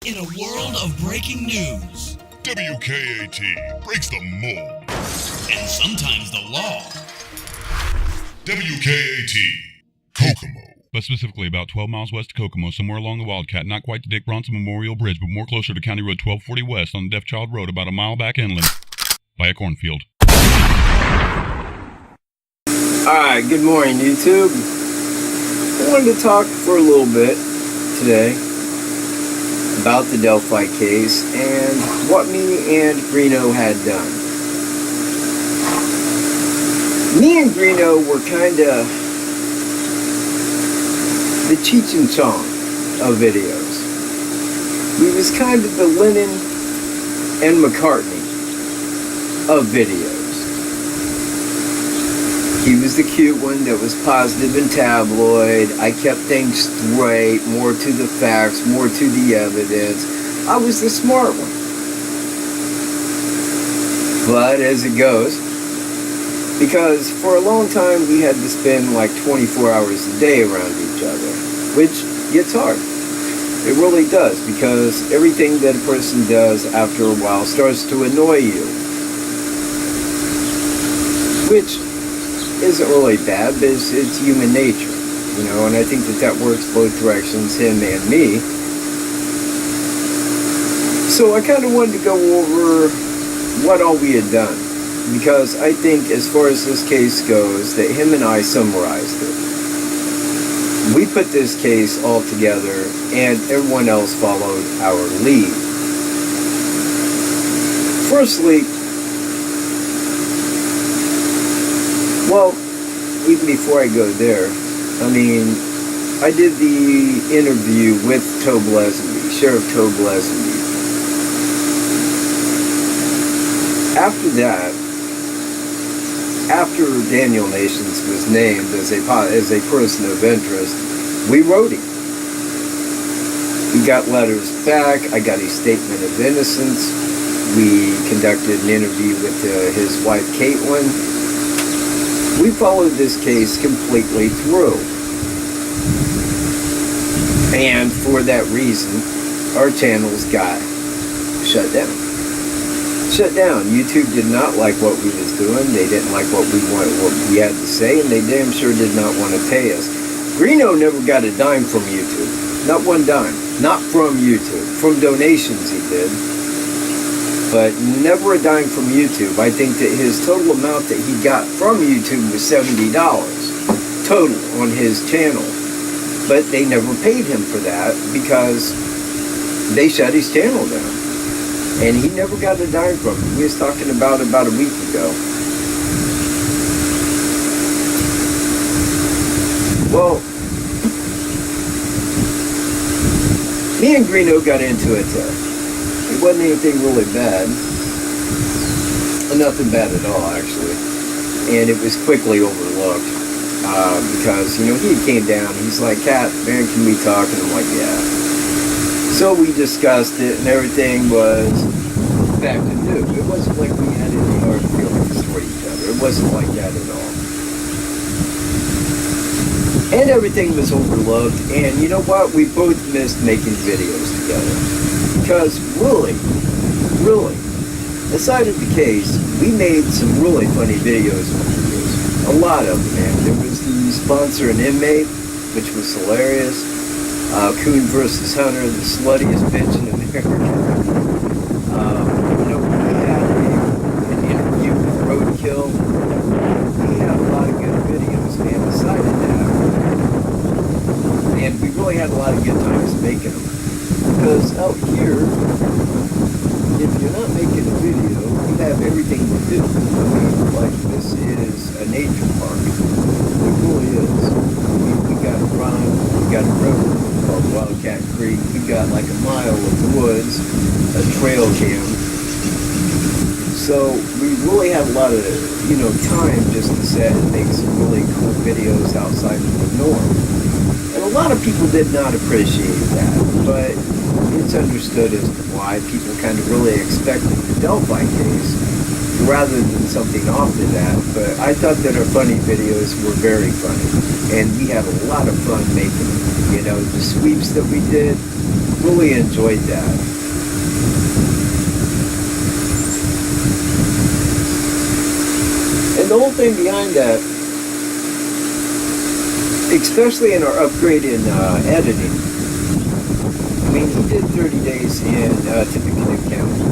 In a world of breaking news, WKAT breaks the mold. and sometimes the law, WKAT, Kokomo. But specifically about 12 miles west of Kokomo, somewhere along the Wildcat, not quite the Dick Bronson Memorial Bridge, but more closer to County Road 1240 West on the Deaf Child Road, about a mile back inland, by a cornfield. Alright, good morning, YouTube. I wanted to talk for a little bit today about the Delphi case and what me and Greeno had done. Me and Greeno were kind of the Cheech and Chong of videos. We was kind of the Lennon and McCartney of videos. He was the cute one that was positive and tabloid. I kept things straight, more to the facts, more to the evidence. I was the smart one. But as it goes, because for a long time we had to spend like 24 hours a day around each other, which gets hard. It really does, because everything that a person does after a while starts to annoy you. Which isn't really bad, but it's human nature, you know, and I think that works both directions, him and me. So I kind of wanted to go over what all we had done, because I think as far as this case goes, that him and I summarized it. We put this case all together, and everyone else followed our lead. Firstly, well, even before I go there, I mean, I did the interview with Tobe Lesenby, Sheriff Tobe Lesenby. After that, after Daniel Nations was named as a person of interest, we wrote him. We got letters back. I got his statement of innocence. We conducted an interview with his wife, Caitlin. We followed this case completely through. And for that reason, our channels got shut down. Shut down. YouTube did not like what we was doing. They didn't like what we had to say, and they damn sure did not want to pay us. Greeno never got a dime from YouTube. Not one dime. Not from YouTube. From donations he did. But never a dime from YouTube. I think that his total amount that he got from YouTube was $70 total on his channel. But they never paid him for that because they shut his channel down. And he never got a dime from him. We was talking about a week ago. Well, me and Greeno got into it. It wasn't anything really bad. Nothing bad at all, actually. And it was quickly overlooked. Because, you know, he came down. He's like, Kat, man, can we talk? And I'm like, yeah. So we discussed it, and everything was back to new. It wasn't like we had any hard feelings toward each other. It wasn't like that at all. And everything was overlooked. And you know what? We both missed making videos together. Because really, aside of the case, we made some really funny videos over the years. A lot of them, man. There was the Sponsor and Inmate, which was hilarious. Coon versus Hunter, the sluttiest bitch in America. You know, we had an interview with Roadkill. We had a lot of good videos, man. Aside of that, and we really had a lot of good times making them. Because out here, if you're not making a video, you have everything to do. I mean, like, this is a nature park. It really is. We got a run, we got a river called Wildcat Creek, we got like a mile of woods, a trail cam. So we really have a lot of, you know, time just to set and make some really cool videos outside of the norm. And a lot of people did not appreciate that, but it's understood as to why people kind of really expected the Delphi case rather than something off of that. But I thought that our funny videos were very funny, and we had a lot of fun making them. You know, the sweeps that we did, really enjoyed that. And the whole thing behind that, especially in our upgrade in editing, I mean, he did 30 days in Tippecanoe County.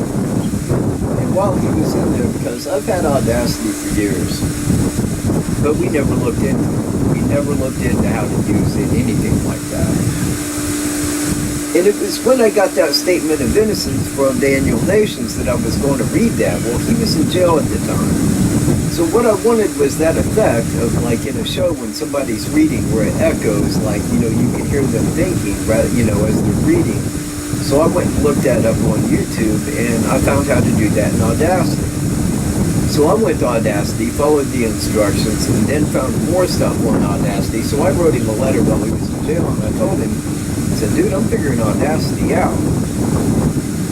And while he was in there, because I've had Audacity for years, but we never looked into it. We never looked into how to use it, anything like that. And it was when I got that statement of innocence from Daniel Nations that I was going to read that. Well, he was in jail at the time. So what I wanted was that effect of, like in a show when somebody's reading where it echoes, like, you know, you can hear them thinking, rather, you know, as they're reading. So I went and looked that up on YouTube, and I found how to do that in Audacity. So I went to Audacity, followed the instructions, and then found more stuff on Audacity. So I wrote him a letter while he was in jail, and I told him, I said, dude, I'm figuring Audacity out.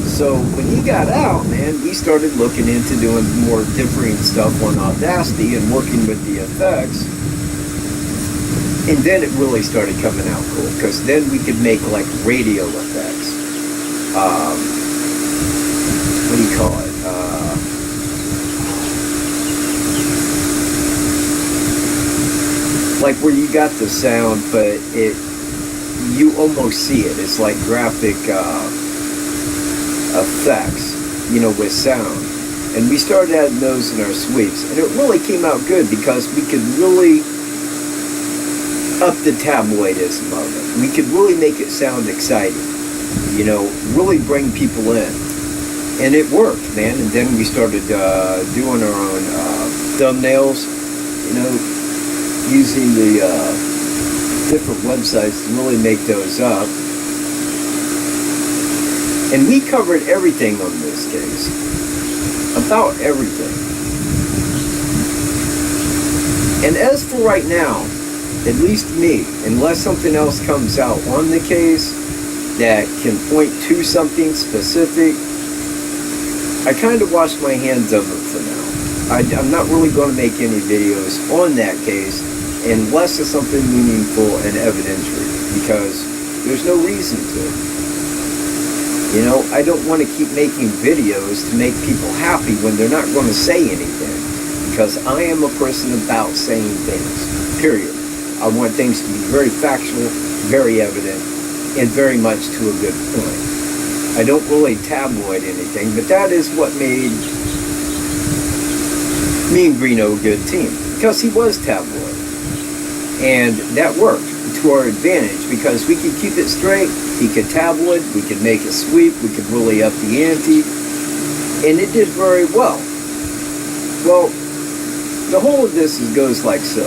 So when he got out, man, we started looking into doing more differing stuff on Audacity and working with the effects. And then it really started coming out cool, because then we could make like radio effects. What do you call it? Like where you got the sound, but you almost see it. It's like graphic effects, you know, with sound. And we started adding those in our sweeps, and it really came out good because we could really up the tabloidism of it. We could really make it sound exciting, you know, really bring people in. And it worked, man. And then we started doing our own thumbnails, you know, using the different websites to really make those up. And we covered everything on this case. About everything. And as for right now, at least me, unless something else comes out on the case that can point to something specific, I kind of wash my hands of it for now. I'm not really going to make any videos on that case unless it's something meaningful and evidentiary, because there's no reason to. You know, I don't want to keep making videos to make people happy when they're not going to say anything, because I am a person about saying things, period. I want things to be very factual, very evident, and very much to a good point. I don't really tabloid anything, but that is what made me and Greeno a good team, because he was tabloid. And that worked to our advantage, because we could keep it straight, he could tabloid, we could make a sweep, we could really up the ante, and it did very well. Well, the whole of this goes like so.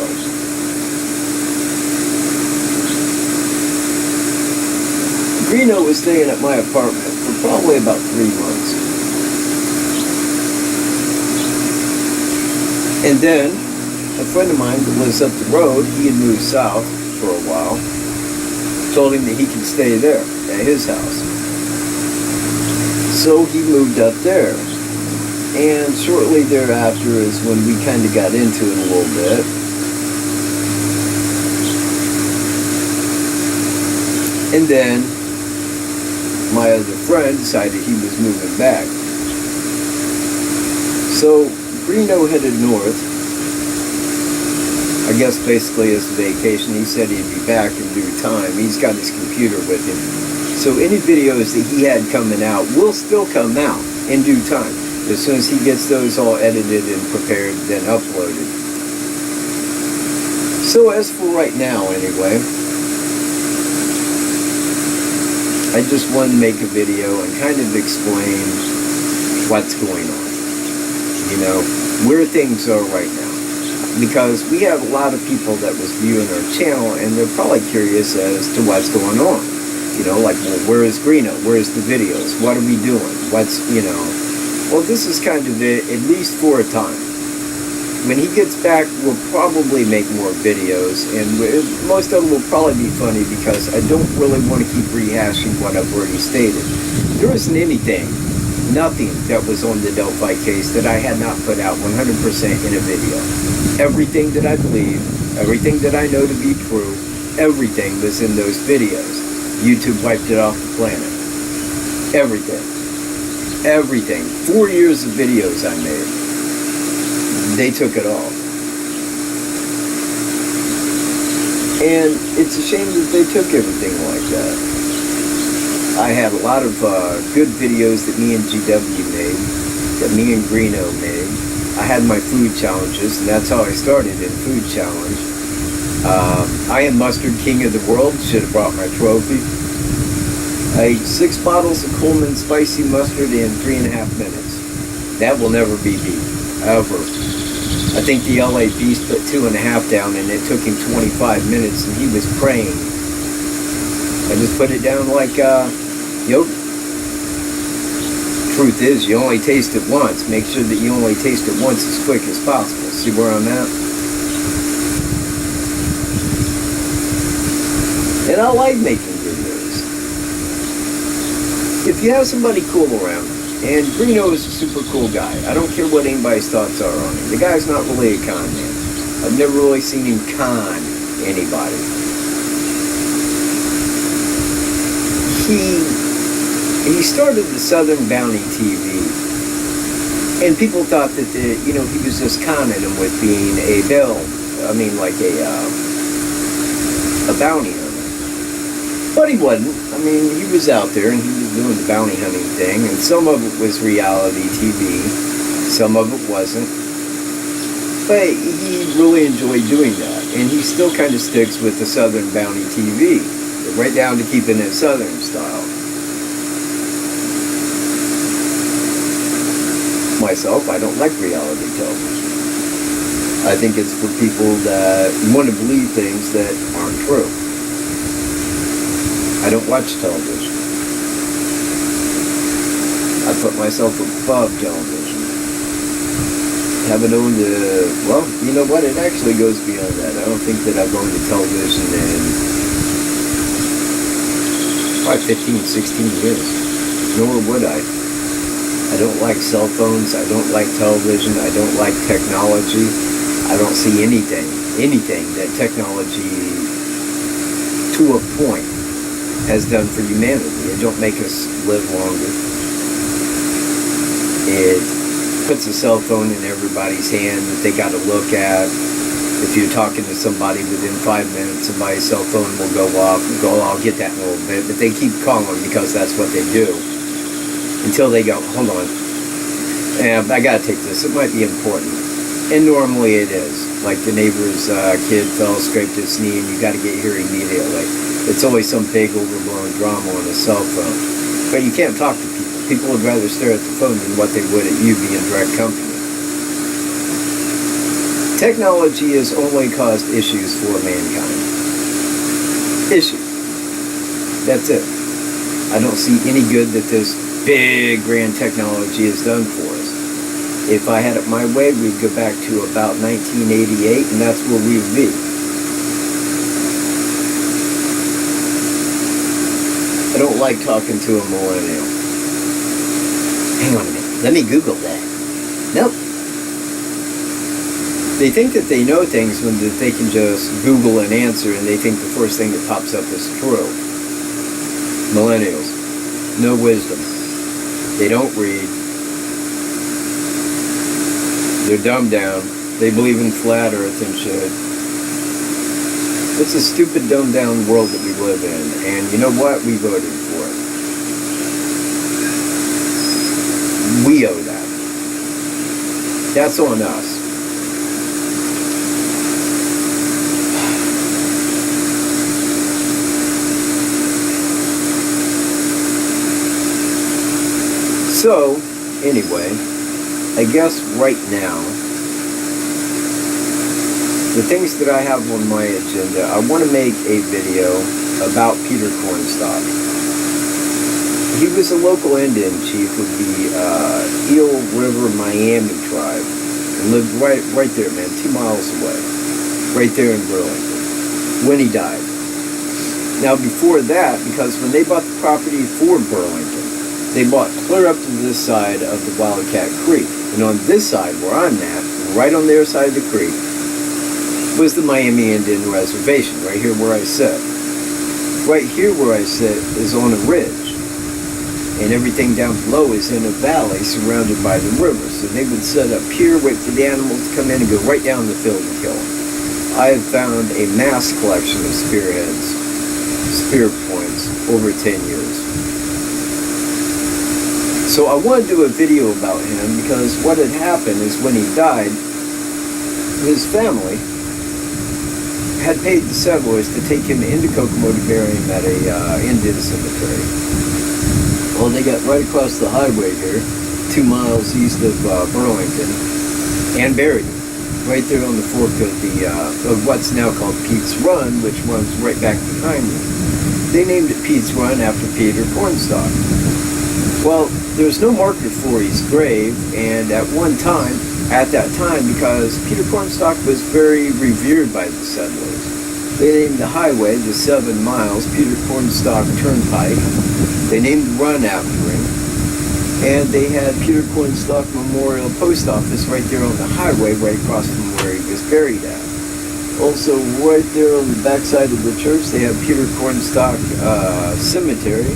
Greeno was staying at my apartment for probably about 3 months. And then, a friend of mine that lives up the road, he had moved south for a while, told him that he could stay there at his house. So he moved up there. And shortly thereafter is when we kind of got into it a little bit. And then my other friend decided he was moving back. So Greeno headed north. I guess basically as a vacation. He said he'd be back in due time. He's got his computer with him. So any videos that he had coming out will still come out in due time. As soon as he gets those all edited and prepared, then uploaded. So as for right now, anyway, I just wanted to make a video and kind of explain what's going on. You know, where things are right now. Because we have a lot of people that was viewing our channel, and they're probably curious as to what's going on. You know, like, well, where is Greeno? Where's the videos? What are we doing? What's, you know... Well, this is kind of it, at least for a time. When he gets back, we'll probably make more videos, and most of them will probably be funny, because I don't really want to keep rehashing what I've already stated. There isn't anything nothing that was on the Delphi case that I had not put out 100% in a video. Everything that I believe, everything that I know to be true, everything was in those videos. YouTube wiped it off the planet. Everything. Everything. 4 years of videos I made. They took it all. And it's a shame that they took everything like that. I had a lot of good videos that me and GW made, that me and Greeno made. I had my food challenges, and that's how I started in Food Challenge. I am Mustard King of the World. Should have brought my trophy. I ate 6 bottles of Coleman spicy mustard in 3.5 minutes. That will never be beat, ever. I think the LA Beast put 2.5 down, and it took him 25 minutes, and he was praying. I just put it down like yogurt. Truth is, you only taste it once. Make sure that you only taste it once as quick as possible. See where I'm at? And I like making videos. If you have somebody cool around, and Greeno is a super cool guy. I don't care what anybody's thoughts are on him. The guy's not really a con man. I've never really seen him con anybody. He started the Southern Bounty TV, and people thought that he was just conning them with being a bounty hunter. But he wasn't. I mean, he was out there and he was doing the bounty hunting thing, and some of it was reality TV, some of it wasn't. But he really enjoyed doing that, and he still kind of sticks with the Southern Bounty TV, right down to keeping it Southern style. Myself, I don't like reality television. I think it's for people that want to believe things that aren't true. I don't watch television. I put myself above television. Haven't owned well, you know what? It actually goes beyond that. I don't think that I've owned a television in probably 15, 16 years. Nor would I. I don't like cell phones. I don't like television. I don't like technology. I don't see anything that technology, to a point, has done for humanity. It don't make us live longer. It puts a cell phone in everybody's hand that they got to look at. If you're talking to somebody within 5 minutes, somebody's cell phone will go off and go, I'll get that in a little bit. But they keep calling because that's what they do. Until they go, hold on, I got to take this. It might be important. And normally it is. Like the neighbor's kid fell, scraped his knee, and you got to get here immediately. It's always some big overblown drama on a cell phone. But you can't talk to people. People would rather stare at the phone than what they would at you being direct company. Technology has only caused issues for mankind. Issues. That's it. I don't see any good that this big, grand technology has done for us. If I had it my way, we'd go back to about 1988, and that's where we would be. I don't like talking to a millennial. Hang on a minute. Let me Google that. Nope. They think that they know things when they can just Google an answer, and they think the first thing that pops up is true. Millennials. No wisdom. They don't read. They're dumbed down. They believe in flat earth and shit. It's a stupid, dumbed down world that we live in. And you know what? We voted for it. We owe that. That's on us. So, anyway, I guess right now, the things that I have on my agenda, I want to make a video about Peter Cornstalk. He was a local Indian chief of the Eel River Miami tribe and lived right there, man, 2 miles away, right there in Burlington, when he died. Now, before that, because when they bought the property for Burlington, they bought clear up to this side of the Wildcat Creek. And on this side where I'm at, right on their side of the creek, was the Miami Indian Reservation, right here where I sit. Right here where I sit is on a ridge, and everything down below is in a valley surrounded by the river. So they would set up here, wait for the animals to come in, and go right down the field and kill them. I have found a mass collection of spearheads, spear points, over 10 years. So I want to do a video about him because what had happened is when he died, his family had paid the settlers to take him into Kokomo to bury him at a Indian cemetery. Well, they got right across the highway here, 2 miles east of Burlington, and buried him right there on the fork of what's now called Pete's Run, which runs right back behind me. They named it Pete's Run after Peter Cornstalk. Well, there's no marker for his grave, and at that time, because Peter Cornstalk was very revered by the settlers, they named the highway, the 7 miles, Peter Cornstalk Turnpike. They named the run after him, and they had Peter Cornstalk Memorial Post Office right there on the highway, right across from where he was buried at. Also, right there on the backside of the church, they have Peter Cornstalk Cemetery,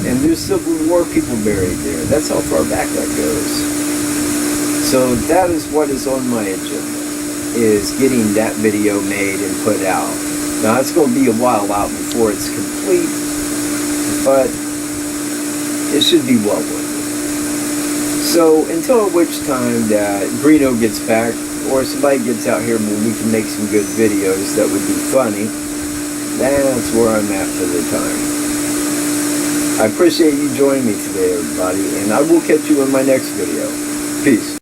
and there's Civil War people buried there. That's how far back that goes. So that is what is on my agenda, is getting that video made and put out. Now, it's going to be a while out before it's complete, but it should be well worth it. So until which time that Greeno gets back, or somebody gets out here where we can make some good videos that would be funny, that's where I'm at for the time. I appreciate you joining me today, everybody, and I will catch you in my next video. Peace.